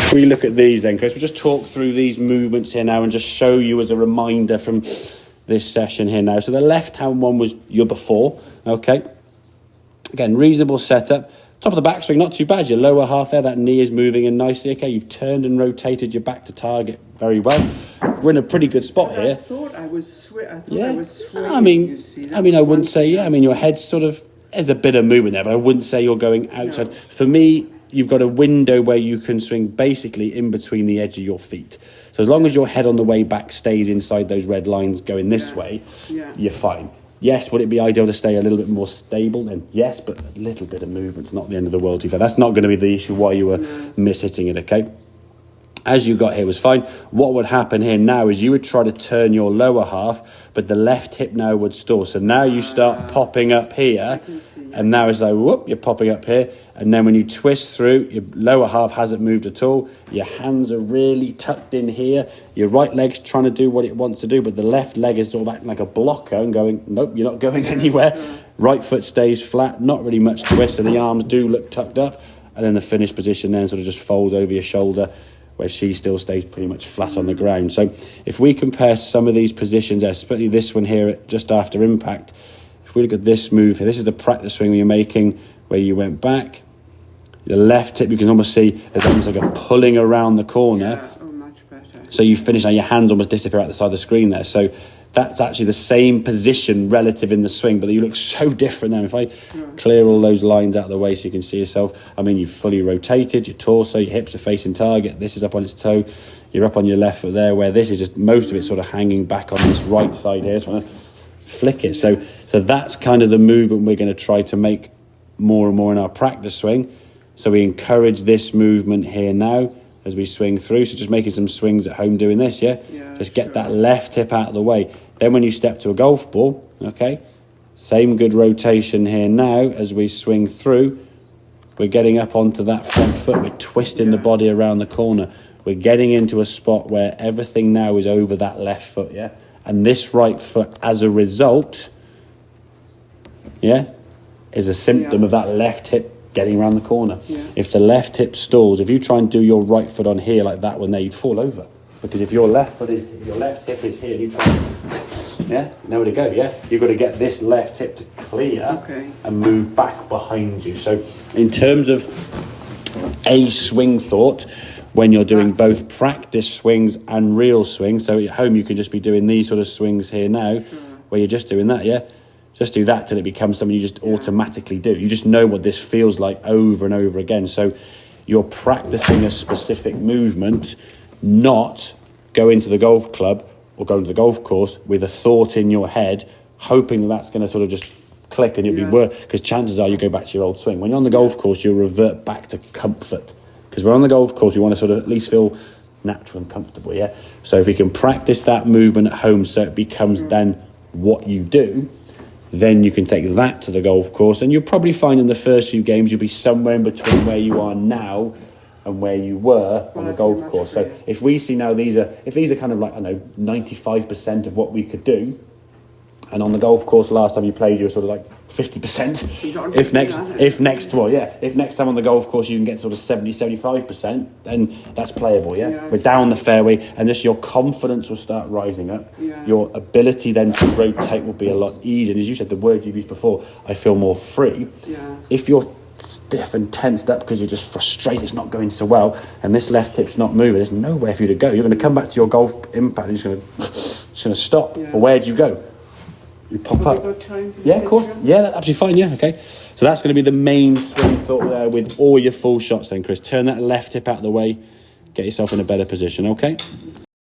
If we look at these then, Chris, we'll just talk through these movements here now and just show you as a reminder from this session here now. So the left-hand one was your before, okay? Again, reasonable setup. Top of the backswing, not too bad. Your lower half there, that knee is moving in nicely. Okay, you've turned and rotated your back to target very well. We're in a pretty good spot here. I thought I was swinging. I mean, I wouldn't say, I mean, your head's sort of, there's a bit of movement there, but I wouldn't say you're going outside. No. For me, you've got a window where you can swing basically in between the edge of your feet. So as long as your head on the way back stays inside those red lines going this way, you're fine. Yes, would it be ideal to stay a little bit more stable? Then yes, but a little bit of movement's not the end of the world. That's not going to be the issue why you were miss-hitting it, okay? As you got here was fine. What would happen here now is you would try to turn your lower half, but the left hip now would stall. So now you start popping up here, and now it's like, whoop, you're popping up here. And then when you twist through, your lower half hasn't moved at all. Your hands are really tucked in here. Your right leg's trying to do what it wants to do, but the left leg is sort of acting like a blocker and going, nope, you're not going anywhere. Right foot stays flat, not really much twist, and the arms do look tucked up. And then the finished position then sort of just folds over your shoulder, where she still stays pretty much flat on the ground. So if we compare some of these positions, especially this one here just after impact, if we look at this move here, this is the practice swing you're making where you went back. The left hip, you can almost see there's almost like a pulling around the corner. Yeah, much better. So you finish, now your hands almost disappear out the side of the screen there. So that's actually the same position relative in the swing, but you look so different now. If I clear all those lines out of the way so you can see yourself, I mean, you've fully rotated, your torso, your hips are facing target, this is up on its toe, you're up on your left foot there, where this is just most of it sort of hanging back on this right side here, trying to flick it. So that's kind of the movement we're going to try to make more and more in our practice swing. So we encourage this movement here now as we swing through. So just making some swings at home doing this, just get that left hip out of the way. Then when you step to a golf ball, okay, same good rotation here now as we swing through. We're getting up onto that front foot. We're twisting the body around the corner. We're getting into a spot where everything now is over that left foot, and this right foot, as a result, is a symptom of that left hip getting around the corner. If the left hip stalls, if you try and do your right foot on here like that one there, you'd fall over. Because if your left hip is here, you try, nowhere to go, you've got to get this left hip to clear and move back behind you. So in terms of a swing thought, when you're doing both practice swings and real swings, so at home you can just be doing these sort of swings here now, where you're just doing that, just do that till it becomes something you just automatically do. You just know what this feels like over and over again. So you're practicing a specific movement, not go into the golf club or go into the golf course with a thought in your head, hoping that's going to sort of just click and you'll be worse. Because chances are you go back to your old swing. When you're on the golf course, you'll revert back to comfort. Because we're on the golf course, we want to sort of at least feel natural and comfortable, So if we can practice that movement at home so it becomes then what you do, then you can take that to the golf course, and you'll probably find in the first few games you'll be somewhere in between where you are now and where you were on the golf course. So if we see now these are kind of like, I know, 95% of what we could do, and on the golf course last time you played you were sort of like 50%. If next time on the golf course you can get sort of 70-75%, then that's playable. We're down the fairway, and just your confidence will start rising up. Your ability then to rotate will be a lot easier. And as you said, the word you've used before, I feel more free. If you're stiff and tensed up because you're just frustrated, it's not going so well, and this left hip's not moving, there's nowhere for you to go. You're going to come back to your golf impact and you're just going to stop. Or where'd you go? You pop up. Of course. That's absolutely fine. Okay. So that's going to be the main swing thought there with all your full shots then, Chris. Turn that left hip out of the way. Get yourself in a better position, okay?